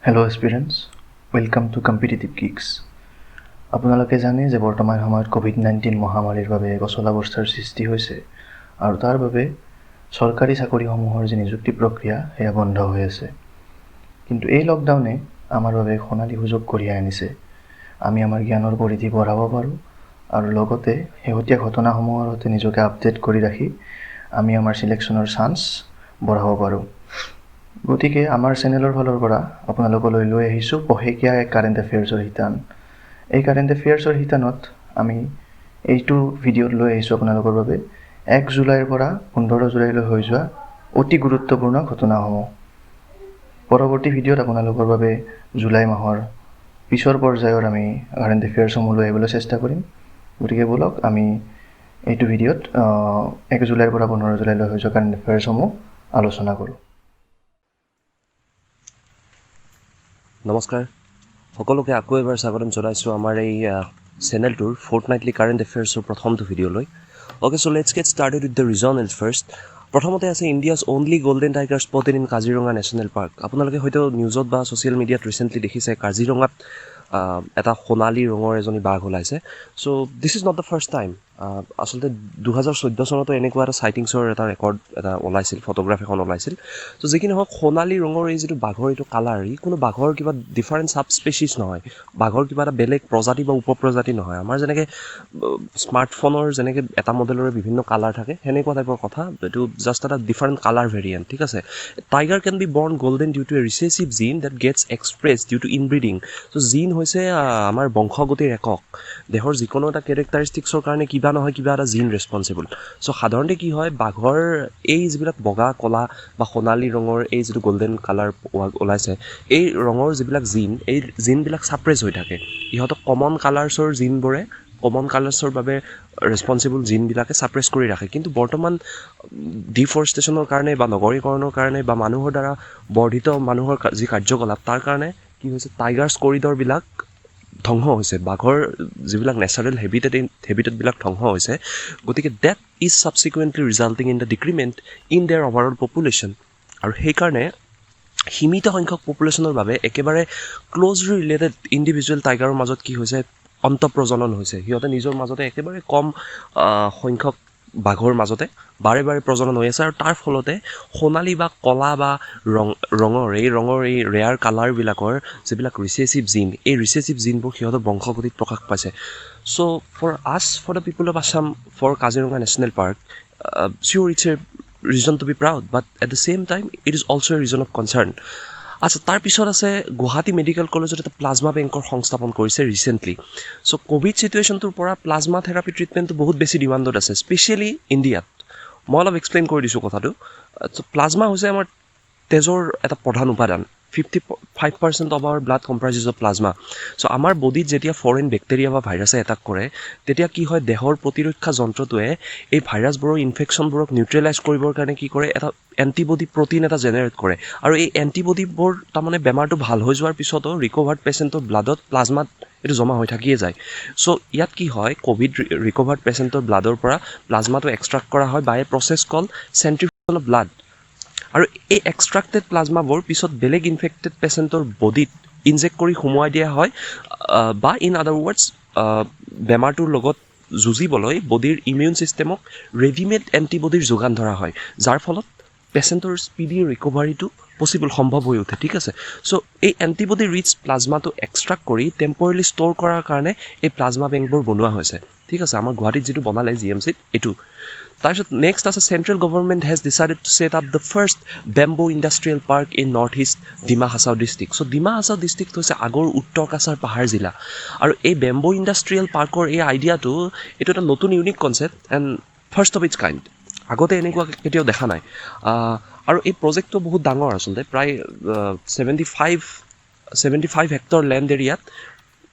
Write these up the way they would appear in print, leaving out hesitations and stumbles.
Hello' aspirants, welcome to competitive gigs. আপোনালোকে জানে যে বৰ্তমান সময়ত COVID-19 মহামাৰীৰ বাবে এক অচলাৱস্থাৰ সৃষ্টি হৈছে আৰু তাৰ বাবে চৰকাৰী চাকৰিসমূহৰ যি নিযুক্তি প্ৰক্ৰিয়া সেয়া বন্ধ হৈ আছে। কিন্তু এই লকডাউনে আমাৰ বাবে সোণালী সুযোগ কঢ়িয়াই আনিছে। আমি আমাৰ জ্ঞানৰ পৰিধি বঢ়াব পাৰোঁ আৰু লগতে শেহতীয়া ঘটনাসমূহৰ সৈতে নিজকে আপডেট কৰি ৰাখি আমি আমাৰ চিলেকশ্যনৰ চান্স বঢ়াব পাৰোঁ। গতিকে আমাৰ চেনেলৰ ফালৰ পৰা আপোনালোকলৈ লৈ আহিছোঁ পষেকীয়া এক কাৰেণ্ট এফেয়াৰ্ছৰ শিতান। এই কাৰেণ্ট এফেয়াৰ্ছৰ শিতানত আমি এইটো ভিডিঅ'ত লৈ আহিছোঁ আপোনালোকৰ বাবে 1 জুলাইৰ পৰা 15 জুলাইলৈ হৈ যোৱা অতি গুৰুত্বপূৰ্ণ ঘটনাসমূহ। পৰৱৰ্তী ভিডিঅ'ত আপোনালোকৰ বাবে জুলাই মাহৰ পিছৰ পৰ্যায়ৰ আমি কাৰেণ্ট এফেয়াৰ্ছসমূহ লৈ আহিবলৈ চেষ্টা কৰিম। গতিকে বলক আমি এইটো ভিডিঅ'ত 1 জুলাইৰ পৰা 15 জুলাইলৈ হৈ যোৱা কাৰেণ্ট এফেয়াৰ্ছসমূহ আলোচনা কৰোঁ। নমস্কাৰ, সকলোকে আকৌ এবাৰ স্বাগতম জনাইছোঁ আমাৰ এই চেনেলটোৰ ফৰ্টনাইটলি কাৰেণ্ট এফেয়াৰ্ছৰ প্ৰথমটো ভিডিঅ'লৈ। Okay, so' let's get started with the regionals first. প্ৰথমতে আছে India's only golden tiger spotted in Kaziranga national park. আপোনালোকে হয়তো নিউজত বা ছ'চিয়েল মিডিয়াত ৰিচেণ্টলি দেখিছে কাজিৰঙাত এটা সোণালী ৰঙৰ এজনী বাঘ ওলাইছে। So' this is not the first time. আচলতে 2014 চনতো এনেকুৱা এটা চাইটিংছৰ এটা ৰেকৰ্ড এটা ওলাইছিল, ফটোগ্ৰাফ এখন ওলাইছিল। চ' যি কি নহওক, সোণালী ৰঙৰ এই যিটো বাঘৰ এইটো কালাৰ, ই কোনো বাঘৰ কিবা ডিফাৰেণ্ট ছাব স্পেচিছ নহয়, বাঘৰ কিবা এটা বেলেগ প্ৰজাতি বা উপপ্ৰজাতি নহয়। আমাৰ যেনেকৈ স্মাৰ্টফোনৰ যেনেকৈ এটা মডেলৰে বিভিন্ন কালাৰ থাকে, সেনেকুৱা টাইপৰ কথা। এইটো জাষ্ট এটা ডিফাৰেণ্ট কালাৰ ভেৰিয়েণ্ট, ঠিক আছে। Tiger can be born golden due to a recessive gene that gets express due to inbreeding. So' gene হৈছে আমাৰ বংশগতিৰ একক। দেহৰ যিকোনো এটা কেৰেক্টাৰিষ্টিক্সৰ কাৰণে কিবা নহয় কিবা এটা জিন ৰেছপনচিবল। চ' সাধাৰণতে কি হয়, বাঘৰ এই যিবিলাক বগা কলা বা সোণালী ৰঙৰ এই যিটো গল্ডেন কালাৰ ওলাইছে, এই ৰঙৰ যিবিলাক জিন, এই জিনবিলাক ছাপ্ৰেছ হৈ থাকে। ইহঁতক কমন কালাৰ্ছৰ জিনবোৰে কমন কালাৰ্ছৰ বাবে ৰেছপনচিবল জিনবিলাকে ছাপ্ৰেছ কৰি ৰাখে। কিন্তু বৰ্তমান ডিফৰেষ্টেশ্যনৰ কাৰণে বা নগৰীকৰণৰ কাৰণে বা মানুহৰ দ্বাৰা বৰ্ধিত মানুহৰ যি কাৰ্যকলাপ, তাৰ কাৰণে কি হৈছে, টাইগাৰ্ছ কৰিডৰবিলাক ধ্বংস হৈছে, বাঘৰ যিবিলাক নেচাৰেল হেবিটেটবিলাক ধ্বংস হৈছে। গতিকে that is subsequently resulting in the decrement in their overall population. আৰু সেইকাৰণে সীমিত সংখ্যক পপুলেশ্যনৰ বাবে একেবাৰে ক্ল'জলি ৰিলেটেড ইণ্ডিভিজুৱেল টাইগাৰৰ মাজত কি হৈছে, অন্তঃপ্ৰজনন হৈছে। সিহঁতে নিজৰ মাজতে একেবাৰে কম সংখ্যক বাঘৰ মাজতে বাৰে বাৰে প্ৰজনন হৈ আছে। আৰু তাৰ ফলতে সোণালী বা কলা বা ৰঙৰ এই ৰেয়াৰ কালাৰবিলাকৰ যিবিলাক ৰিচেছিভ জিন, এই ৰিচেছিভ জিনবোৰ সিহঁতৰ বংশগতিত প্ৰকাশ পাইছে। So' for the people of Assam, for Kaziranga national park, চিয়'ৰ it's a reason to be proud, but at the same time it is also' a reason of concern. আচ্ছা, তাৰপিছত আছে গুৱাহাটী মেডিকেল কলেজত এটা প্লাজমা বেংকৰ সংস্থাপন কৰিছে ৰিচেণ্টলি। চ' ক'ভিড চিটুৱেশ্যনটোৰ পৰা প্লাজমা থেৰাপি ট্ৰিটমেণ্টটো বহুত বেছি ডিমাণ্ডত আছে, স্পেচিয়েলি ইণ্ডিয়াত। মই অলপ এক্সপ্লেইন কৰি দিছোঁ কথাটো। চ' প্লাজমা হৈছে আমাৰ তেজৰ এটা প্ৰধান উপাদান। 55% of our blood comprises of plasma. So' আমাৰ বডিত যেতিয়া ফৰেইন বেক্টেৰিয়া বা ভাইৰাছে এটাক কৰে, তেতিয়া কি হয়, দেহৰ প্ৰতিৰক্ষা যন্ত্ৰটোৱে এই ভাইৰাছবোৰৰ ইনফেকশ্যনবোৰক নিউট্ৰেলাইজ কৰিবৰ কাৰণে কি কৰে, এটা এণ্টিবডি প্ৰটিন এটা জেনেৰেট কৰে। আৰু এই এণ্টিবডিবোৰ তাৰমানে বেমাৰটো ভাল হৈ যোৱাৰ পিছতো ৰিকভাৰ্ড পেচেণ্টৰ ব্লাডত প্লাজমাত এইটো জমা হৈ থাকিয়ে যায়। চ' ইয়াত কি হয়, ক'ভিড ৰিকভাৰ্ড পেচেণ্টৰ ব্লাডৰ পৰা প্লাজমাটো এক্সট্ৰাক্ট কৰা হয় by a process call centrifugal of blood. আৰু এই এক্সট্ৰাক্টেড প্লাজমাবোৰ পিছত বেলেগ ইনফেক্টেড পেচেণ্টৰ বডিত ইনজেক্ট কৰি সুমুৱাই দিয়া হয়, বা ইন আদাৰ ৱৰ্ডছ বেমাৰটোৰ লগত যুঁজিবলৈ বডিৰ ইমিউন ছিষ্টেমক ৰেডিমেড এণ্টিবডিৰ যোগান ধৰা হয়, যাৰ ফলত পেচেণ্টৰ স্পীডি ৰিকভাৰীটো সম্ভৱ হৈ উঠে, ঠিক আছে। চ' এই এণ্টিবডি ৰিচ প্লাজমাটো এক্সট্ৰাক্ট কৰি টেম্পৰেলি ষ্ট'ৰ কৰাৰ কাৰণে এই প্লাজমা বেংকবোৰ বনোৱা হৈছে, ঠিক আছে। আমাৰ গুৱাহাটীত যিটো বনালে GMCত, এইটো। তাৰপিছত নেক্সট আছে, central government has decided to set up the first bamboo industrial park in north east Dima Hasao district. So' Dima Hasao district হৈছে আগৰ উত্তৰ কাছাৰ পাহাৰ জিলা। আৰু এই বেম্বো ইণ্ডাষ্ট্ৰিয়েল পাৰ্কৰ এই আইডিয়াটো, এইটো এটা নতুন unique concept and first of its kind. আগতে এনেকুৱা কেতিয়াও দেখা নাই। আৰু এই প্ৰজেক্টটো বহুত ডাঙৰ আচলতে, প্ৰায় 75 হেক্টৰ লেণ্ড এৰিয়াত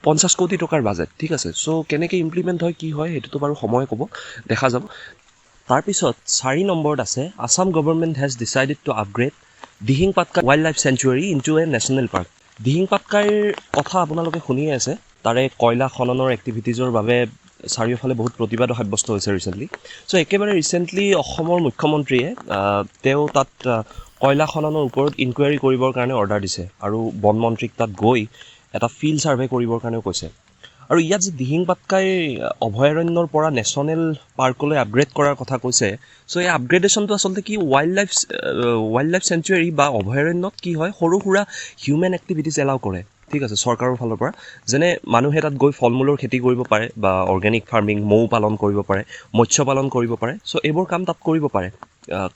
50 কোটি টকাৰ বাজেট, ঠিক আছে। চ' কেনেকৈ ইমপ্লিমেণ্ট হয়, কি হয়, সেইটোতো বাৰু সময়ে ক'ব, দেখা যাব। তাৰপিছত 4 নম্বৰত আছে, Assam government has decided to upgrade Dihing Patkai wildlife sanctuary into a national park. দিহিং পাটকাইৰ কথা আপোনালোকে শুনিয়ে আছে। তাৰে কয়লা খননৰ এক্টিভিটিজৰ বাবে চাৰিওফালে বহুত প্ৰতিবাদো সাব্যস্ত হৈছে ৰিচেণ্টলি। চ' একেবাৰে ৰিচেণ্টলি অসমৰ মুখ্যমন্ত্ৰীয়ে তেওঁ তাত কয়লা খননৰ ওপৰত ইনকুৱাৰী কৰিবৰ কাৰণে অৰ্ডাৰ দিছে আৰু বন মন্ত্ৰীক তাত গৈ এটা ফিল্ড ছাৰ্ভে কৰিবৰ কাৰণেও কৈছে। আৰু ইয়াত যে দিহিং পাটকাই অভয়াৰণ্যৰ পৰা নেশ্যনেল পাৰ্কলৈ আপগ্ৰেড কৰাৰ কথা কৈছে, চ' এই আপগ্ৰেডেশ্যনটো আচলতে কি ৱাইল্ড লাইফ চেঞ্চুৰী বা অভয়াৰণ্যত কি হয় সৰু সুৰা হিউমেন এক্টিভিটিজ এলাউ কৰে, ঠিক আছে, চৰকাৰৰ ফালৰ পৰা। যেনে মানুহে তাত গৈ ফল মূলৰ খেতি কৰিব পাৰে বা অৰ্গেনিক ফাৰ্মিং, মৌ পালন কৰিব পাৰে, মৎস্য পালন কৰিব পাৰে। চ' এইবোৰ কাম তাত কৰিব পাৰে,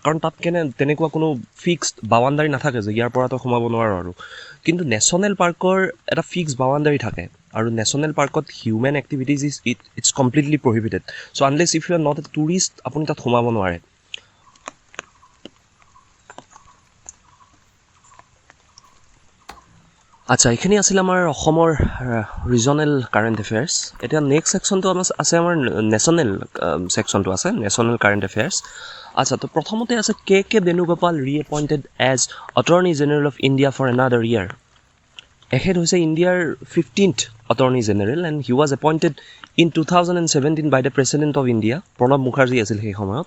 কাৰণ তাত তেনেকুৱা কোনো ফিক্সড বাউণ্ডাৰী নাথাকে যে ইয়াৰ পৰা তই সোমাব নোৱাৰ আৰু। কিন্তু নেশ্যনেল পাৰ্কৰ এটা ফিক্সড বাউণ্ডাৰী থাকে, আৰু নেশ্যনেল পাৰ্কত human activities its completely prohibited. So' unless if you are not a tourist আপুনি তাত সোমাব নোৱাৰে। আচ্ছা, এইখিনি আছিল আমাৰ অসমৰ ৰিজনেল কাৰেণ্ট এফেয়াৰ্ছ। এতিয়া নেক্সট ছেকশ্যনটো আছে আমাৰ নেশ্যনেল ছেকশ্যনটো আছে, নেশ্যনেল কাৰেণ্ট এফেয়াৰ্ছ। আচ্ছা, তো প্ৰথমতে আছে K Venugopal reappointed as attorney general of India for another year. এখেত হৈছে ইণ্ডিয়াৰ 15th attorney general and he was appointed in 2017 by the president of India. Pranab Mukherjee আছিল সেই সময়ত।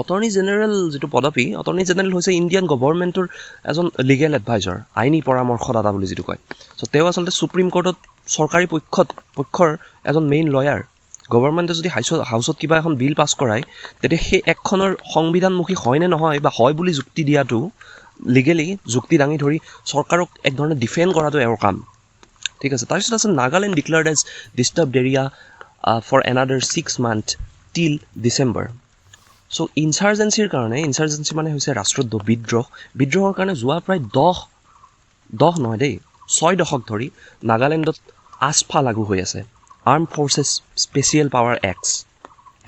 অটৰ্নি জেনেৰেল যিটো পদবী, অটৰ্নি জেনেৰেল হৈছে ইণ্ডিয়ান গভৰ্ণমেণ্টৰ এজন লিগেল এডভাইজাৰ, আইনী পৰামৰ্শদাতা বুলি যিটো কয়। চ' তেওঁ আচলতে ছুপ্ৰিম কোৰ্টত চৰকাৰী পক্ষৰ এজন মেইন লয়াৰ। গভৰ্ণমেণ্টে যদি হাউচত কিবা এখন বিল পাছ কৰায়, তেতিয়া সেই একখনৰ সংবিধানমুখী হয় নে নহয় বা হয় বুলি যুক্তি দিয়াটো, লিগেলি যুক্তি দাঙি ধৰি চৰকাৰক এক ধৰণে ডিফেণ্ড কৰাটো এওঁৰ কাম, ঠিক আছে। তাৰপিছত আছে Nagaland declared as disturbed area for another 6 months টিল ডিচেম্বৰ। চ' ইনচাৰ্জেঞ্চিৰ কাৰণে, ইনচাৰ্জেঞ্চি মানে হৈছে ৰাষ্ট্ৰদ্ৰোহ, বিদ্ৰোহৰ কাৰণে যোৱা প্ৰায় 6 দশক ধৰি নাগালেণ্ডত আস্ফা লাগু হৈ আছে। Arm forces special power acts,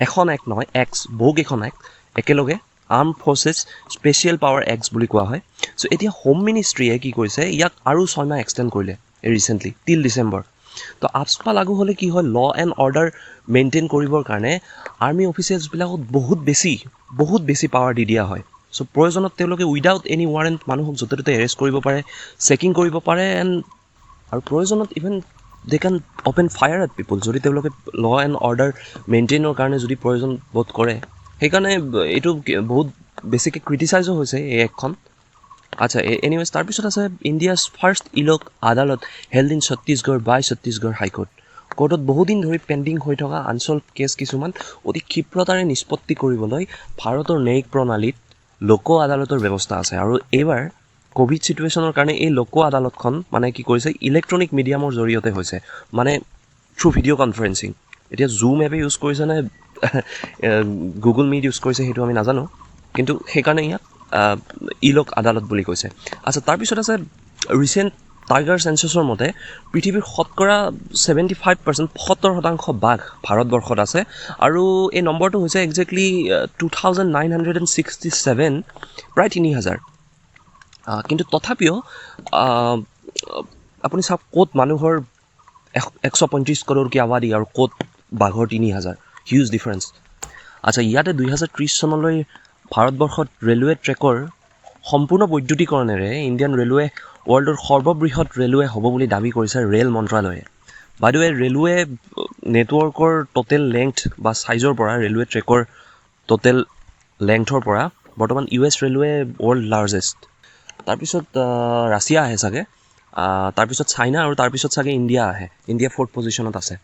এখন এক্ট নহয়, এক্টছ বহুকেইখন এক্ট একেলগে arm forces special power acts বুলি কোৱা হয়। চ' এতিয়া হোম মিনিষ্ট্ৰীয়ে কি কৰিছে, ইয়াক আৰু 6 মাহ এক্সটেণ্ড কৰিলে ৰিচেণ্টলি টিল ডিচেম্বৰ। তো আস্ফা লাগু হ'লে কি হয়, ল এণ্ড অৰ্ডাৰ মেইনটেইন কৰিবৰ কাৰণে আৰ্মি অফিচিয়েলছবিলাকক বহুত বেছি পাৱাৰ দি দিয়া হয়। চ' প্ৰয়োজনত তেওঁলোকে উইদাউট এনি ৱাৰেণ্ট মানুহক য'তে ত'তে এৰেষ্ট কৰিব পাৰে, চেকিং কৰিব পাৰে, আৰু প্ৰয়োজনত even they can open fire at people যদি তেওঁলোকে ল এণ্ড অৰ্ডাৰ মেইনটেইনৰ কাৰণে যদি প্ৰয়োজন বোধ কৰে। সেইকাৰণে এইটো বহুত বেছিকৈ ক্ৰিটিচাইজো হৈছে এই একখন। আচ্ছা, এনিৱেজ তাৰপিছত আছে India's first e-Lok Adalat held in Chhattisgarh by Chhattisgarh high court. কোৰ্টত বহুদিন ধৰি পেণ্ডিং হৈ থকা আনচল্ভ কেছ কিছুমান অতি ক্ষীপ্ৰতাৰে নিষ্পত্তি কৰিবলৈ ভাৰতৰ ন্যায়িক প্ৰণালীত লোক আদালতৰ ব্যৱস্থা আছে। আৰু এইবাৰ ক'ভিড ছিটুৱেশ্যনৰ কাৰণে এই লোক আদালতখন মানে কি কৰিছে, ইলেক্ট্ৰনিক মিডিয়ামৰ জৰিয়তে হৈছে, মানে থ্ৰু ভিডিঅ' কনফাৰেঞ্চিং। এতিয়া জুম এপে ইউজ কৰিছে নে গুগল মিট ইউজ কৰিছে সেইটো আমি নাজানো, কিন্তু সেইকাৰণে ইয়াক ইলক আদালত বুলি কৈছে। আচ্ছা, তাৰপিছত আছে ৰিচেণ্ট টাইগাৰ চেঞ্চাছৰ মতে পৃথিৱীৰ শতকৰা 75% বাঘ ভাৰতবৰ্ষত আছে, আৰু এই নম্বৰটো হৈছে একজেক্টলি 2967, প্ৰায় 3000। কিন্তু তথাপিও আপুনি চাওক, ক'ত মানুহৰ 135 কৰোৰ কি আবাদী আৰু ক'ত বাঘৰ 3000, হিউজ ডিফাৰেঞ্চ। আচ্ছা, ইয়াতে 2030 চনলৈ ভাৰতবৰ্ষত ৰেলৱে ট্ৰেকৰ সম্পূৰ্ণ বৈদ্যুতিকৰণেৰে ইণ্ডিয়ান ৰেলৱে ৱৰ্ল্ডৰ সৰ্ববৃহৎ ৰেলৱে হ'ব বুলি দাবী কৰিছে ৰেল মন্ত্ৰালয়ে। বাই দ্য ৱে, ৰেলৱে নেটৱৰ্কৰ টোটেল লেংথ বা ছাইজৰ পৰা, ৰেলৱে ট্ৰেকৰ টোটেল লেংথৰ পৰা বৰ্তমান US ৰেলৱে ৱৰ্ল্ড লাৰ্জেষ্ট। তাৰপিছত ৰাছিয়া আহে চাগে, তাৰপিছত চাইনা, আৰু তাৰপিছত চাগে ইণ্ডিয়া আহে। ইণ্ডিয়া 4th পজিশ্যনত আছে।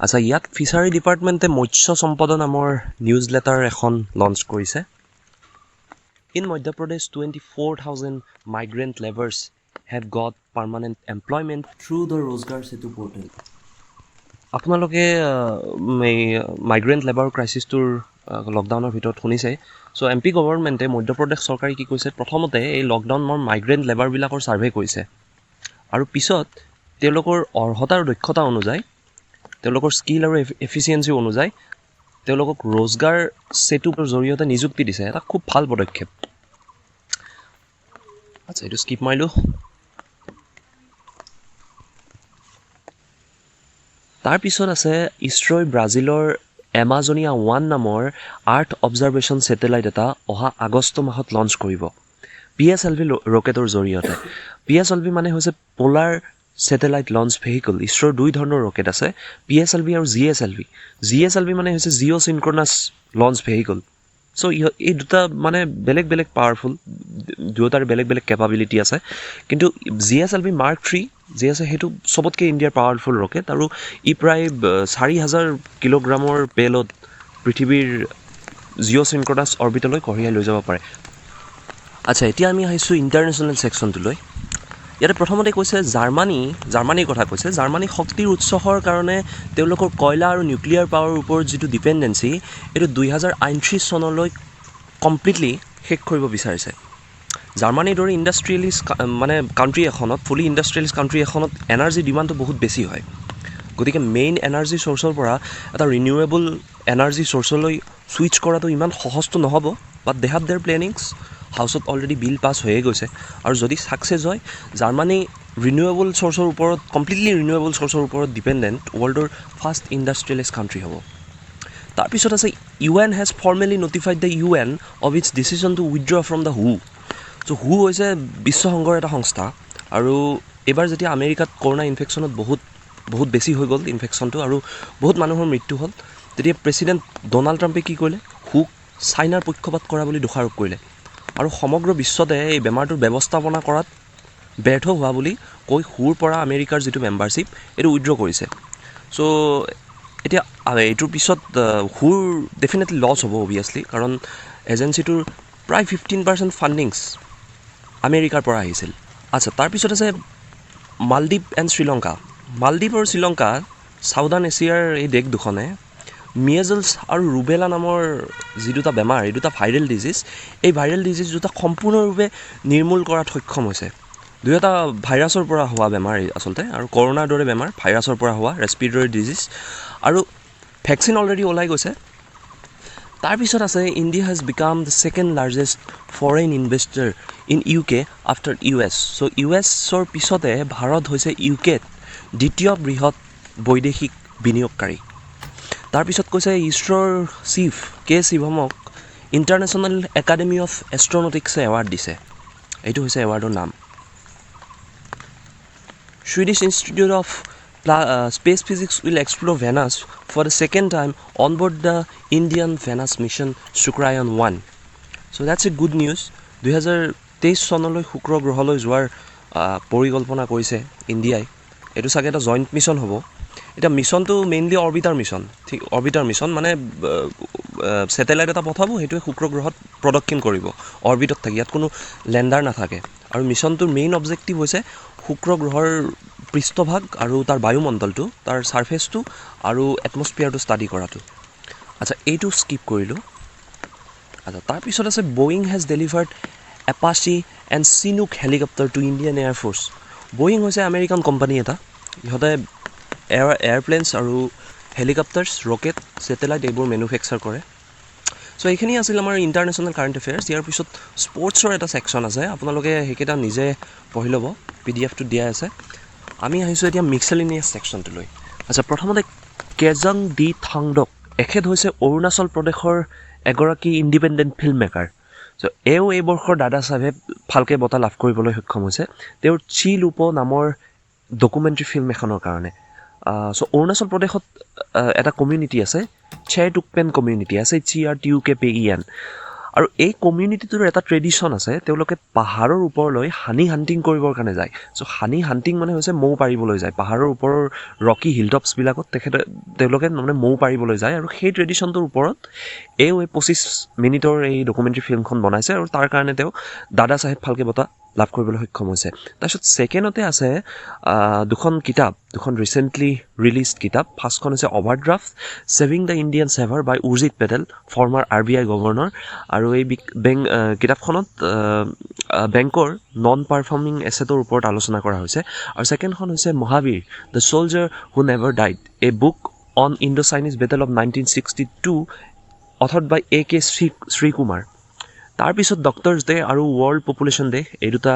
আচ্ছা, ইয়াত ফিচাৰী ডিপাৰ্টমেণ্টে মৎস্য সম্পদ নামৰ নিউজ লেটাৰ এখন লঞ্চ কৰিছে। In Madhya Pradesh 24,000 migrant laborers have got permanent employment through the Rozgar Setu portal. আপোনালোকে এই মাইগ্ৰেণ্ট লেবাৰ ক্ৰাইচিছটোৰ লকডাউনৰ ভিতৰত শুনিছে। চ' MP গভৰ্ণমেণ্টে, মধ্যপ্ৰদেশ চৰকাৰে কি কৈছে, প্ৰথমতে এই লকডাউনৰ মাইগ্ৰেণ্ট লেবাৰবিলাকৰ ছাৰ্ভে কৰিছে, আৰু পিছত তেওঁলোকৰ অৰ্হতা আৰু দক্ষতা অনুযায়ী, তেওঁলোকৰ স্কিল আৰু এফিচিয়েঞ্চি অনুযায়ী তেওঁলোকক ৰোজগাৰ সেতুৰ জৰিয়তে নিযুক্তি দিছে। এটা খুব ভাল পদক্ষেপ। আচ্ছা, এইটো স্কিপ মাৰিলোঁ। তাৰপিছত আছে ইছৰ'ই ব্ৰাজিলৰ এমাজনিয়া 1 নামৰ আৰ্থ অবজাৰভেশ্যন ছেটেলাইট এটা অহা আগষ্ট মাহত লঞ্চ কৰিব PSLV ৰকেটৰ জৰিয়তে। PSLV মানে হৈছে পলাৰ ছেটেলাইট লঞ্চ ভেহিকল। ইছৰোৰ 2 ধৰণৰ ৰকেট আছে, PSLV আৰু GSLV। GSLV মানে হৈছে জিঅ' চিনক্ৰনাছ লঞ্চ ভেহিকল। চ' এই দুটা মানে বেলেগ বেলেগ পাৱাৰফুল, দুয়োটাৰ বেলেগ বেলেগ কেপাবিলিটি আছে। কিন্তু GSLV Mark 3 যি আছে সেইটো চবতকৈ ইণ্ডিয়াৰ পাৱাৰফুল ৰকেট, আৰু ই প্ৰায় 4,000 কিলোগ্ৰামৰ পেলড পৃথিৱীৰ জিঅ' চিনক্ৰনাছ অৰ্বিটলৈ কঢ়িয়াই লৈ যাব পাৰে। আচ্ছা, এতিয়া আমি আহিছোঁ ইণ্টাৰনেশ্যনেল ছেকশ্যনটোলৈ। ইয়াতে প্ৰথমতে কৈছে জাৰ্মানীৰ কথা কৈছে। জাৰ্মানী শক্তিৰ উৎসৰ কাৰণে তেওঁলোকৰ কয়লা আৰু নিউক্লিয়াৰ পাৱাৰৰ ওপৰত যিটো ডিপেণ্ডেঞ্চি, এইটো 2031 চনলৈ কমপ্লিটলি শেষ কৰিব বিচাৰিছে। জাৰ্মানীৰ দৰে ইণ্ডাষ্ট্ৰিয়েলিষ্ট মানে কাণ্ট্ৰি এখনত, ফুলি ইণ্ডাষ্ট্ৰিয়েলিষ্ট কাণ্ট্ৰি এখনত এনাৰ্জি ডিমাণ্ডটো বহুত বেছি হয়। গতিকে মেইন এনাৰ্জি চ'ৰ্চৰ পৰা এটা ৰিনিউৱেবল এনাৰ্জি চ'ৰ্চলৈ ছুইচ কৰাটো ইমান সহজটো নহ'ব, বাট দে হেভ দেয়াৰ প্লেনিংছ। হাউচত অলৰেডি বিল পাছ হৈয়ে গৈছে, আৰু যদি ছাকচেছ হয় জাৰ্মানী ৰিনিউৱেবল চ'ৰ্চৰ ওপৰত, কমপ্লিটলি ৰিনিউৱেবল চ'ৰ্চৰ ওপৰত ডিপেণ্ডেণ্ট ৱৰ্ল্ডৰ ফাৰ্ষ্ট ইণ্ডাষ্ট্ৰিয়েলিষ্ট কাণ্ট্ৰি হ'ব। তাৰপিছত আছে UN has formally notified the UN of its decision to withdraw from the হু। চ' হু হৈছে বিশ্বসংঘৰ এটা সংস্থা, আৰু এইবাৰ যেতিয়া আমেৰিকাত কৰোণা ইনফেকশ্যনত বহুত বেছি হৈ গ'ল ইনফেকশ্যনটো, আৰু বহুত মানুহৰ মৃত্যু হ'ল, তেতিয়া প্ৰেছিডেণ্ট ডনাল্ড ট্ৰাম্পে কি কৰিলে, হুক চাইনাৰ পক্ষপাত কৰা বুলি দোষাৰোপ কৰিলে, আৰু সমগ্ৰ বিশ্বতে এই বেমাৰটোৰ ব্যৱস্থাপনা কৰাত ব্যৰ্থ হোৱা বুলি কৈ হুৰ পৰা আমেৰিকাৰ যিটো মেম্বাৰশ্বিপ এইটো উইথড্ৰ কৰিছে। চ' এতিয়া এইটোৰ পিছত হুৰ ডেফিনেটলি লছ হ'ব অভিয়াছলি, কাৰণ এজেঞ্চিটোৰ প্ৰায় 15% ফাণ্ডিংছ আমেৰিকাৰ পৰা আহিছিল। আচ্ছা, তাৰপিছত আছে মালদ্বীপ এণ্ড শ্ৰীলংকা। মালদ্বীপ আৰু শ্ৰীলংকা ছাউদাৰ্ণ এছিয়াৰ এই দেশ দুখনে মিয়েজলছ আৰু ৰুবেলা নামৰ যি দুটা বেমাৰ, এই দুটা ভাইৰেল ডিজিজ, এই ভাইৰেল ডিজিজ দুটা সম্পূৰ্ণৰূপে নিৰ্মূল কৰাত সক্ষম হৈছে। দুয়োটা ভাইৰাছৰ পৰা হোৱা বেমাৰ আচলতে, আৰু কৰোণাৰ দৰে বেমাৰ ভাইৰাছৰ পৰা হোৱা ৰেছপিৰেটৰী ডিজিজ, আৰু ভেকচিন অলৰেডি ওলাই গৈছে। তাৰপিছত আছে India has became the second largest foreign investor in UK after US। চ' US-ৰ পিছতে ভাৰত হৈছে UKত দ্বিতীয় বৃহৎ বৈদেশিক বিনিয়োগকাৰী। তাৰপিছত কৈছে ইছৰোৰ চিফ K শিৱমক ইণ্টাৰনেশ্যনেল একাডেমি অফ এষ্ট্ৰনটিক্সে এৱাৰ্ড দিছে। এইটো হৈছে এৱাৰ্ডৰ নাম। Swedish Institute of Space Physics will explore Venus for the second time on board the Indian Venus mission Shukrayan 1. So that's a good news. 2023 চনলৈ শুক্ৰ গ্ৰহলৈ যোৱাৰ পৰিকল্পনা কৰিছে ইণ্ডিয়াই। এইটো চাগে এটা জইণ্ট মিছন হ'ব। এতিয়া মিছনটো মেইনলি অৰ্বিটাৰ মিছন, মানে ছেটেলাইট এটা পঠাব, সেইটোৱে শুক্ৰ গ্ৰহত প্ৰদক্ষিণ কৰিব অৰ্বিটত থাকি, ইয়াত কোনো লেণ্ডাৰ নাথাকে। আৰু মিছনটোৰ মেইন অবজেক্টিভ হৈছে শুক্ৰ গ্ৰহৰ পৃষ্ঠভাগ আৰু তাৰ বায়ুমণ্ডলটো, তাৰ ছাৰ্ফেচটো আৰু এটমস্ফিয়াৰটো ষ্টাডি কৰাটো। আচ্ছা, এইটো স্কিপ কৰিলোঁ। আচ্ছা, তাৰপিছত আছে Boeing has delivered Apache and Chinook helicopter to Indian air force. Boeing হৈছে আমেৰিকান কোম্পানী এটা, ইহঁতে এয়াৰপ্লেনছ আৰু হেলিকপ্টাৰ্ছ, ৰকেট, ছেটেলাইট এইবোৰ মেনুফেকচাৰ কৰে। চ' এইখিনি আছিল আমাৰ ইণ্টাৰনেশ্যনেল কাৰেণ্ট এফেয়াৰ্ছ। ইয়াৰ পিছত স্পৰ্টছৰ এটা ছেকশ্যন আছে, আপোনালোকে সেইকেইটা নিজে পঢ়ি ল'ব, PDF-টো দিয়া আছে। আমি আহিছোঁ এতিয়া মিক্সেলিনিয়াছ ছেকশ্যনটোলৈ। আচ্ছা, প্ৰথমতে কেজং ডি থাংডক, এখেত হৈছে অৰুণাচল প্ৰদেশৰ এগৰাকী ইণ্ডিপেণ্ডেণ্ট ফিল্ম মেকাৰ। চ' এই বৰ্ষৰ দাদা চাহেবে ফাল্কে বঁটা লাভ কৰিবলৈ সক্ষম হৈছে তেওঁৰ চি লুপ নামৰ ডকুমেণ্টাৰী ফিল্ম এখনৰ কাৰণে। চ' অৰুণাচল প্ৰদেশত এটা কমিউনিটি আছে, চেৰটুকপেন কমিউনিটি, CRTUKPEN, আৰু এই কমিউনিটিটোৰ এটা ট্ৰেডিশ্যন আছে, তেওঁলোকে পাহাৰৰ ওপৰলৈ হানি হাণ্টিং কৰিবৰ কাৰণে যায়। চ' হানি হাণ্টিং মানে হৈছে মৌ পাৰিবলৈ যায়, পাহাৰৰ ওপৰৰ ৰকি হিলটপছবিলাকত তেওঁলোকে মানে মৌ পাৰিবলৈ যায়, আৰু সেই ট্ৰেডিশ্যনটোৰ ওপৰত এই 25 মিনিটৰ এই ডকুমেণ্টাৰী ফিল্মখন বনাইছে, আৰু তাৰ কাৰণে তেওঁ দাদা চাহেব ফাল্কে বঁটা লাভ কৰিবলৈ সক্ষম হৈছে। তাৰপিছত ছেকেণ্ডতে আছে দুখন ৰিচেণ্টলি ৰিলিজ কিতাপ। ফাৰ্ষ্টখন হৈছে overdraft saving the Indian saver by Urjit Patel, former RBI governor, আৰু এই কিতাপখনত বেংকৰ নন পাৰফৰ্মিং এছেটৰ ওপৰত আলোচনা কৰা হৈছে। আৰু ছেকেণ্ডখন হৈছে Mahavir the soldier who never died, a book on Indo Chinese battle of 1962, authored by AK Srikumar. তাৰপিছত ডক্টৰছ ডে আৰু ৱৰ্ল্ড পপুলেশ্যন ডে, এই দুটা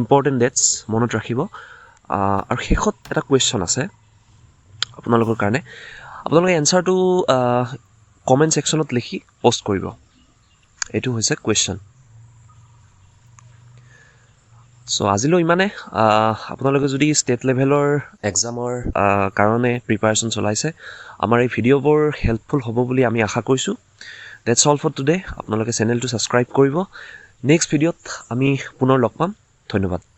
ইম্পৰ্টেণ্ট ডেটছ মনত ৰাখিব। আৰু শেষত এটা কুৱেশ্যন আছে আপোনালোকৰ কাৰণে, আপোনালোকে এনচাৰটো কমেণ্ট ছেকশ্যনত লিখি পষ্ট কৰিব। এইটো হৈছে কুৱেশ্যন। চ' আজিলৈ ইমানে আপোনালোকে যদি ষ্টেট লেভেলৰ এক্সামৰ কাৰণে প্ৰিপাৰেশ্যন চলাইছে আমাৰ এই ভিডিঅ'বোৰ হেল্পফুল হ'ব বুলি আমি আশা কৰিছোঁ ডেটছ অল ফৰ টুডে আপোনালোকে চেনেলটো ছাবস্ক্ৰাইব কৰিব নেক্সট ভিডিঅ'ত আমি পুনৰ লগ পাম ধন্যবাদ